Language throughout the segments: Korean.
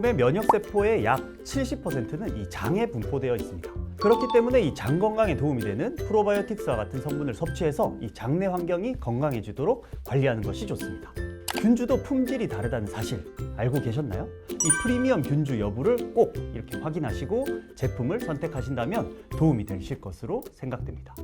몸의 면역세포의 약 70%는 이 장에 분포되어 있습니다. 그렇기 때문에 이 장 건강에 도움이 되는 프로바이오틱스와 같은 성분을 섭취해서 이 장내 환경이 건강해지도록 관리하는 것이 좋습니다. 균주도 품질이 다르다는 사실 알고 계셨나요? 이 프리미엄 균주 여부를 꼭 이렇게 확인하시고 제품을 선택하신다면 도움이 되실 것으로 생각됩니다.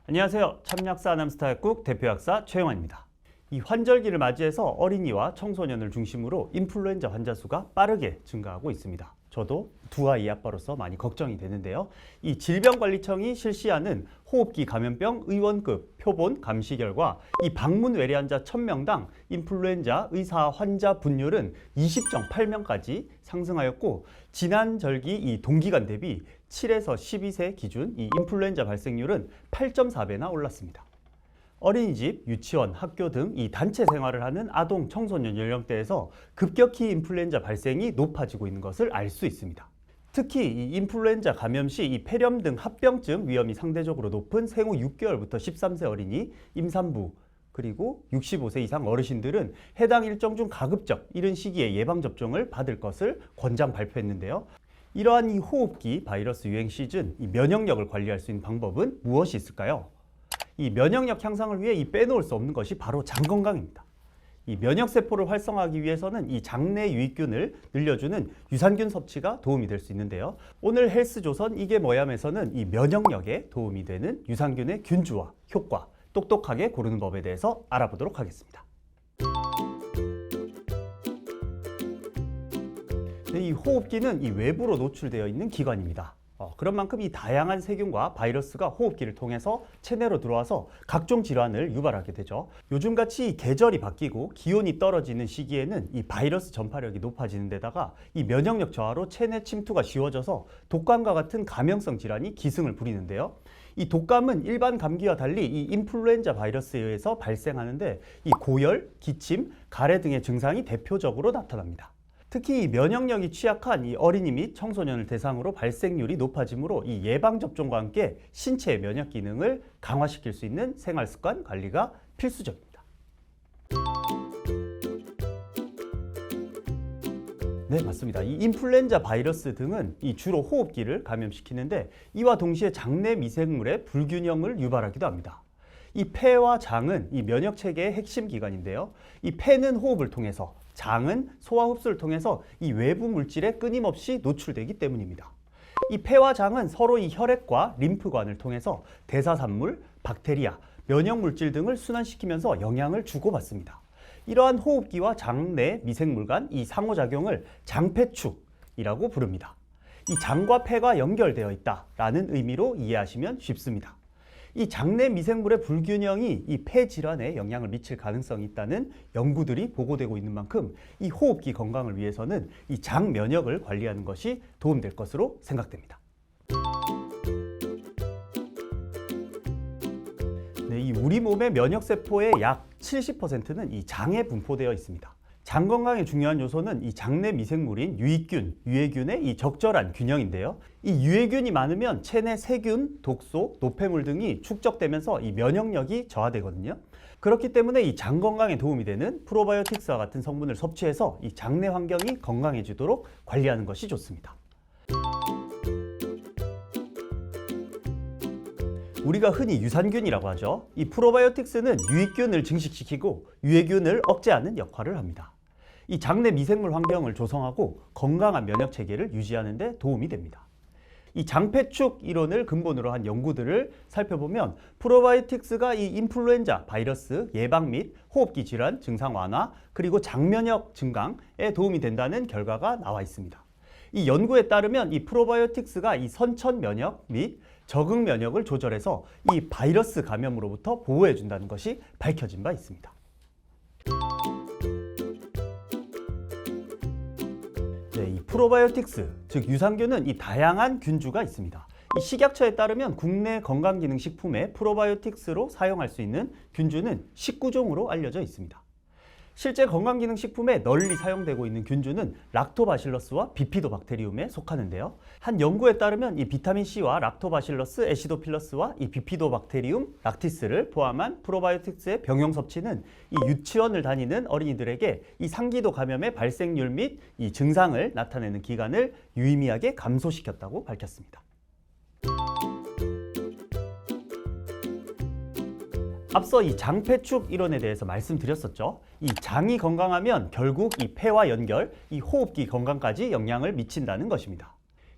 안녕하세요. 참약사 아남스타약국 대표약사 최영환입니다. 이 환절기를 맞이해서 어린이와 청소년을 중심으로 인플루엔자 환자 수가 빠르게 증가하고 있습니다. 저도 두 아이 아빠로서 많이 걱정이 되는데요. 이 질병관리청이 실시하는 호흡기 감염병 의원급 표본 감시 결과 이 방문 외래 환자 1000명당 인플루엔자 의사 환자 분율은 20.8명까지 상승하였고, 지난 절기 이 동기간 대비 7에서 12세 기준 이 인플루엔자 발생률은 8.4배나 올랐습니다. 어린이집, 유치원, 학교 등 이 단체 생활을 하는 아동, 청소년 연령대에서 급격히 인플루엔자 발생이 높아지고 있는 것을 알 수 있습니다. 특히 이 인플루엔자 감염 시 이 폐렴 등 합병증 위험이 상대적으로 높은 생후 6개월부터 13세 어린이, 임산부, 그리고 65세 이상 어르신들은 해당 일정 중 가급적 이른 시기에 예방접종을 받을 것을 권장 발표했는데요. 이러한 이 호흡기 바이러스 유행 시즌 이 면역력을 관리할 수 있는 방법은 무엇이 있을까요? 이 면역력 향상을 위해 이 빼놓을 수 없는 것이 바로 장 건강입니다. 이 면역세포를 활성화하기 위해서는 이 장내 유익균을 늘려주는 유산균 섭취가 도움이 될 수 있는데요. 오늘 헬스조선 이게 뭐야에서는 이 면역력에 도움이 되는 유산균의 균주와 효과, 똑똑하게 고르는 법에 대해서 알아보도록 하겠습니다. 이 호흡기는 이 외부로 노출되어 있는 기관입니다. 그런 만큼 이 다양한 세균과 바이러스가 호흡기를 통해서 체내로 들어와서 각종 질환을 유발하게 되죠. 요즘같이 이 계절이 바뀌고 기온이 떨어지는 시기에는 이 바이러스 전파력이 높아지는 데다가 이 면역력 저하로 체내 침투가 쉬워져서 독감과 같은 감염성 질환이 기승을 부리는데요. 이 독감은 일반 감기와 달리 이 인플루엔자 바이러스에 의해서 발생하는데 이 고열, 기침, 가래 등의 증상이 대표적으로 나타납니다. 특히 면역력이 취약한 이 어린이 및 청소년을 대상으로 발생률이 높아지므로 이 예방접종과 함께 신체의 면역 기능을 강화시킬 수 있는 생활습관 관리가 필수적입니다. 네, 맞습니다. 이 인플루엔자 바이러스 등은 이 주로 호흡기를 감염시키는데 이와 동시에 장내 미생물의 불균형을 유발하기도 합니다. 이 폐와 장은 이 면역체계의 핵심 기관인데요. 이 폐는 호흡을 통해서, 장은 소화 흡수를 통해서 이 외부 물질에 끊임없이 노출되기 때문입니다. 이 폐와 장은 서로 이 혈액과 림프관을 통해서 대사산물, 박테리아, 면역 물질 등을 순환시키면서 영향을 주고받습니다. 이러한 호흡기와 장내 미생물 간 이 상호작용을 장폐축이라고 부릅니다. 이 장과 폐가 연결되어 있다라는 의미로 이해하시면 쉽습니다. 이 장내 미생물의 불균형이 이 폐 질환에 영향을 미칠 가능성이 있다는 연구들이 보고되고 있는 만큼 이 호흡기 건강을 위해서는 이 장 면역을 관리하는 것이 도움될 것으로 생각됩니다. 네, 이 우리 몸의 면역세포의 약 70%는 이 장에 분포되어 있습니다. 장 건강에 중요한 요소는 이 장내 미생물인 유익균, 유해균의 이 적절한 균형인데요. 이 유해균이 많으면 체내 세균, 독소, 노폐물 등이 축적되면서 이 면역력이 저하되거든요. 그렇기 때문에 이 장 건강에 도움이 되는 프로바이오틱스와 같은 성분을 섭취해서 이 장내 환경이 건강해지도록 관리하는 것이 좋습니다. 우리가 흔히 유산균이라고 하죠. 이 프로바이오틱스는 유익균을 증식시키고 유해균을 억제하는 역할을 합니다. 이 장내 미생물 환경을 조성하고 건강한 면역 체계를 유지하는 데 도움이 됩니다. 이 장폐축 이론을 근본으로 한 연구들을 살펴보면 프로바이오틱스가 이 인플루엔자 바이러스 예방 및 호흡기 질환 증상 완화, 그리고 장면역 증강에 도움이 된다는 결과가 나와 있습니다. 이 연구에 따르면 이 프로바이오틱스가 이 선천 면역 및 적응 면역을 조절해서 이 바이러스 감염으로부터 보호해 준다는 것이 밝혀진 바 있습니다. 네, 이 프로바이오틱스, 즉 유산균은 이 다양한 균주가 있습니다. 이 식약처에 따르면 국내 건강기능식품에 프로바이오틱스로 사용할 수 있는 균주는 19종으로 알려져 있습니다. 실제 건강기능식품에 널리 사용되고 있는 균주는 락토바실러스와 비피도박테리움에 속하는데요. 한 연구에 따르면 이 비타민C와 락토바실러스 애시도필러스와 이 비피도박테리움 락티스를 포함한 프로바이오틱스의 병용 섭취는 이 유치원을 다니는 어린이들에게 이 상기도 감염의 발생률 및 이 증상을 나타내는 기간을 유의미하게 감소시켰다고 밝혔습니다. 앞서 이 장폐축 이론에 대해서 말씀드렸었죠. 이 장이 건강하면 결국 이 폐와 연결, 이 호흡기 건강까지 영향을 미친다는 것입니다.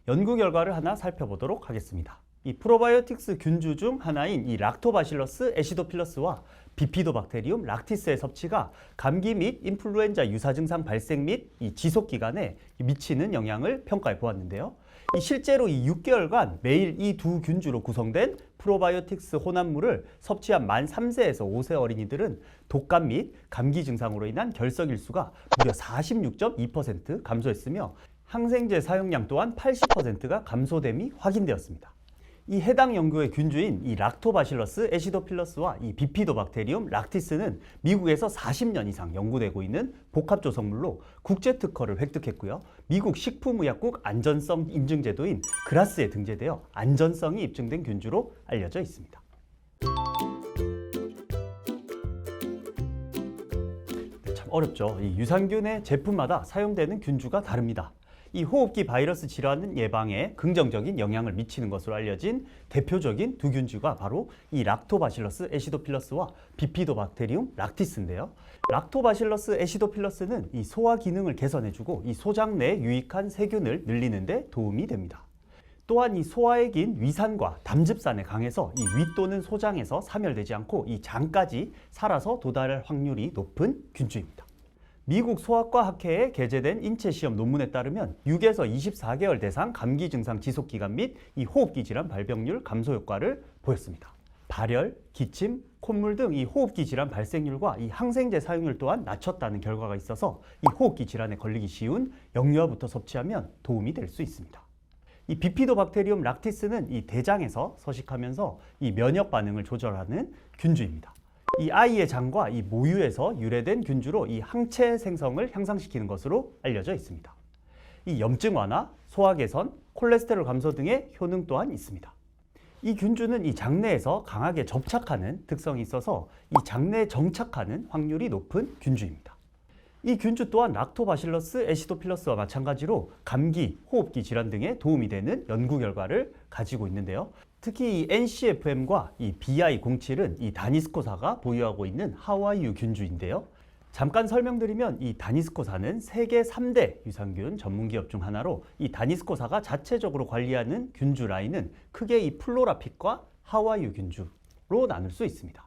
연구 결과를 하나 살펴보도록 하겠습니다. 이 프로바이오틱스 균주 중 하나인 이 락토바실러스 애시도필러스와 비피도박테리움 락티스의 섭취가 감기 및 인플루엔자 유사 증상 발생 및 이 지속 기간에 미치는 영향을 평가해 보았는데요. 실제로 이 6개월간 매일 이 두 균주로 구성된 프로바이오틱스 혼합물을 섭취한 만 3세에서 5세 어린이들은 독감 및 감기 증상으로 인한 결석일수가 무려 46.2% 감소했으며 항생제 사용량 또한 80%가 감소됨이 확인되었습니다. 이 해당 연구의 균주인 이 락토바실러스 애시도필러스와 이 비피도박테리움 락티스는 미국에서 40년 이상 연구되고 있는 복합 조성물로 국제 특허를 획득했고요. 미국 식품의약국 안전성 인증제도인 그라스에 등재되어 안전성이 입증된 균주로 알려져 있습니다. 참 어렵죠. 이 유산균의 제품마다 사용되는 균주가 다릅니다. 이 호흡기 바이러스 질환 예방에 긍정적인 영향을 미치는 것으로 알려진 대표적인 두 균주가 바로 이 락토바실러스 애시도필러스와 비피도박테리움 락티스인데요. 락토바실러스 애시도필러스는 이 소화 기능을 개선해주고 이 소장 내 유익한 세균을 늘리는 데 도움이 됩니다. 또한 이 소화액인 위산과 담즙산에 강해서 이 위 또는 소장에서 사멸되지 않고 이 장까지 살아서 도달할 확률이 높은 균주입니다. 미국 소아과 학회에 게재된 인체 시험 논문에 따르면 6에서 24개월 대상 감기 증상 지속 기간 및 이 호흡기 질환 발병률 감소 효과를 보였습니다. 발열, 기침, 콧물 등 이 호흡기 질환 발생률과 이 항생제 사용률 또한 낮췄다는 결과가 있어서 이 호흡기 질환에 걸리기 쉬운 영유아부터 섭취하면 도움이 될 수 있습니다. 이 비피도박테리움 락티스는 이 대장에서 서식하면서 이 면역 반응을 조절하는 균주입니다. 이 아이의 장과 이 모유에서 유래된 균주로 이 항체 생성을 향상시키는 것으로 알려져 있습니다. 이 염증 완화, 소화 개선, 콜레스테롤 감소 등의 효능 또한 있습니다. 이 균주는 이 장내에서 강하게 접착하는 특성이 있어서 이 장내에 정착하는 확률이 높은 균주입니다. 이 균주 또한 락토바실러스 애시도필러스와 마찬가지로 감기, 호흡기 질환 등에 도움이 되는 연구 결과를 가지고 있는데요. 특히 이 NCFM과 이 BI07은 이 다니스코사가 보유하고 있는 하와이유 균주인데요. 잠깐 설명드리면 이 다니스코사는 세계 3대 유산균 전문기업 중 하나로 이 다니스코사가 자체적으로 관리하는 균주 라인은 크게 이 플로라핏과 하와이유 균주로 나눌 수 있습니다.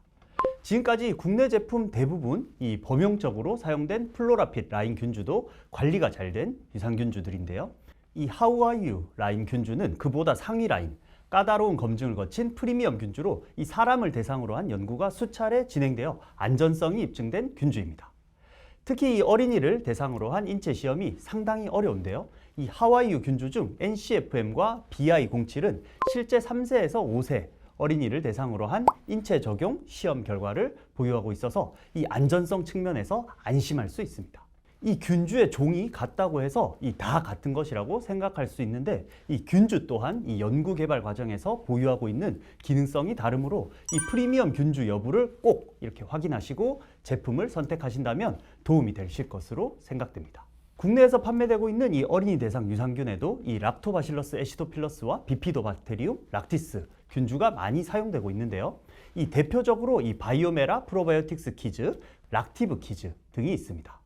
지금까지 국내 제품 대부분 이 범용적으로 사용된 플로라핏 라인 균주도 관리가 잘 된 유산균주들인데요. 이 하와이유 라인 균주는 그보다 상위 라인, 까다로운 검증을 거친 프리미엄 균주로 이 사람을 대상으로 한 연구가 수차례 진행되어 안전성이 입증된 균주입니다. 특히 이 어린이를 대상으로 한 인체 시험이 상당히 어려운데요. 이 하와이유 균주 중 NCFM과 BI07은 실제 3세에서 5세 어린이를 대상으로 한 인체 적용 시험 결과를 보유하고 있어서 이 안전성 측면에서 안심할 수 있습니다. 이 균주의 종이 같다고 해서 이 다 같은 것이라고 생각할 수 있는데 이 균주 또한 이 연구 개발 과정에서 보유하고 있는 기능성이 다르므로 이 프리미엄 균주 여부를 꼭 이렇게 확인하시고 제품을 선택하신다면 도움이 되실 것으로 생각됩니다. 국내에서 판매되고 있는 이 어린이 대상 유산균에도 이 락토바실러스 애시도필러스와 비피도박테리움 락티스 균주가 많이 사용되고 있는데요. 이 대표적으로 이 바이오메라 프로바이오틱스 키즈, 락티브 키즈 등이 있습니다.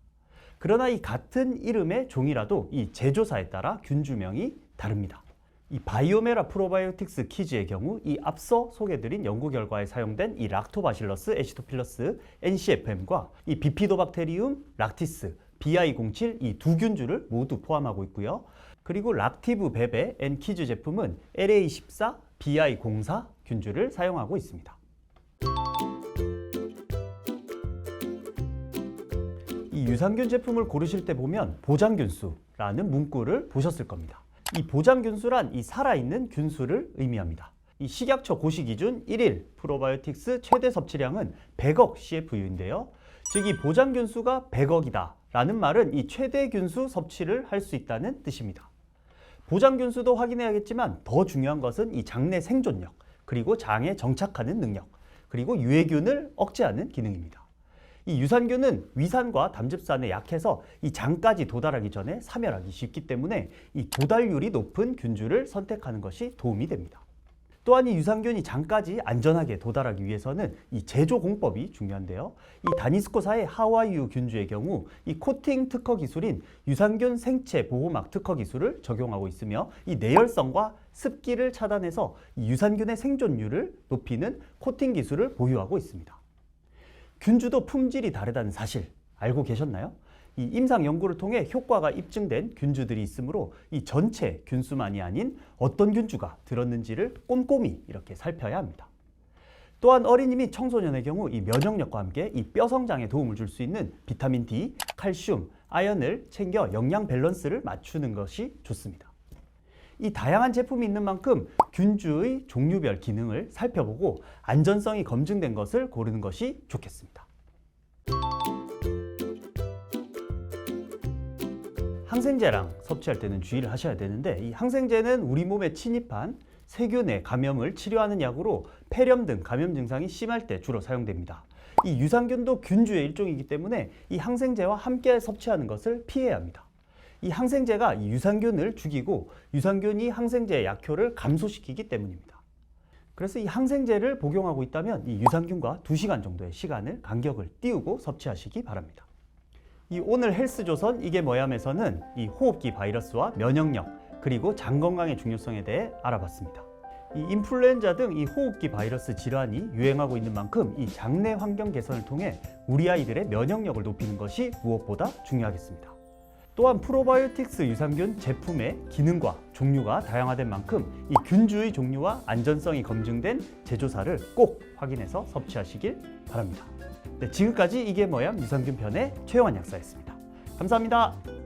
그러나 이 같은 이름의 종이라도 이 제조사에 따라 균주명이 다릅니다. 이 바이오메라 프로바이오틱스 키즈의 경우 이 앞서 소개드린 연구 결과에 사용된 이 락토바실러스 애시도필러스 NCFM과 이 비피도박테리움 락티스 BI07 이 두 균주를 모두 포함하고 있고요. 그리고 락티브 베베 N키즈 제품은 LA14 BI04 균주를 사용하고 있습니다. 이 유산균 제품을 고르실 때 보면 보장균수라는 문구를 보셨을 겁니다. 이 보장균수란 이 살아있는 균수를 의미합니다. 이 식약처 고시 기준 1일 프로바이오틱스 최대 섭취량은 100억 CFU인데요. 즉 이 보장균수가 100억이다 라는 말은 이 최대 균수 섭취를 할 수 있다는 뜻입니다. 보장균수도 확인해야겠지만 더 중요한 것은 이 장내 생존력, 그리고 장에 정착하는 능력, 그리고 유해균을 억제하는 기능입니다. 이 유산균은 위산과 담즙산에 약해서 이 장까지 도달하기 전에 사멸하기 쉽기 때문에 이 도달률이 높은 균주를 선택하는 것이 도움이 됩니다. 또한 이 유산균이 장까지 안전하게 도달하기 위해서는 이 제조 공법이 중요한데요. 이 다니스코사의 하와이유 균주의 경우 이 코팅 특허 기술인 유산균 생체 보호막 특허 기술을 적용하고 있으며 이 내열성과 습기를 차단해서 이 유산균의 생존율을 높이는 코팅 기술을 보유하고 있습니다. 균주도 품질이 다르다는 사실 알고 계셨나요? 이 임상 연구를 통해 효과가 입증된 균주들이 있으므로 이 전체 균수만이 아닌 어떤 균주가 들었는지를 꼼꼼히 이렇게 살펴야 합니다. 또한 어린이 및 청소년의 경우 이 면역력과 함께 이 뼈 성장에 도움을 줄 수 있는 비타민 D, 칼슘, 아연을 챙겨 영양 밸런스를 맞추는 것이 좋습니다. 이 다양한 제품이 있는 만큼 균주의 종류별 기능을 살펴보고 안전성이 검증된 것을 고르는 것이 좋겠습니다. 항생제랑 섭취할 때는 주의를 하셔야 되는데 이 항생제는 우리 몸에 침입한 세균의 감염을 치료하는 약으로 폐렴 등 감염 증상이 심할 때 주로 사용됩니다. 이 유산균도 균주의 일종이기 때문에 이 항생제와 함께 섭취하는 것을 피해야 합니다. 이 항생제가 이 유산균을 죽이고 유산균이 항생제의 약효를 감소시키기 때문입니다. 그래서 이 항생제를 복용하고 있다면 이 유산균과 2시간 정도의 시간을 간격을 띄우고 섭취하시기 바랍니다. 이 오늘 헬스조선 이게 뭐야에서는 이 호흡기 바이러스와 면역력 그리고 장 건강의 중요성에 대해 알아봤습니다. 이 인플루엔자 등 이 호흡기 바이러스 질환이 유행하고 있는 만큼 이 장내 환경 개선을 통해 우리 아이들의 면역력을 높이는 것이 무엇보다 중요하겠습니다. 또한 프로바이오틱스 유산균 제품의 기능과 종류가 다양화된 만큼 이 균주의 종류와 안전성이 검증된 제조사를 꼭 확인해서 섭취하시길 바랍니다. 네, 지금까지 이게 뭐야 유산균 편의 최영환 약사였습니다. 감사합니다.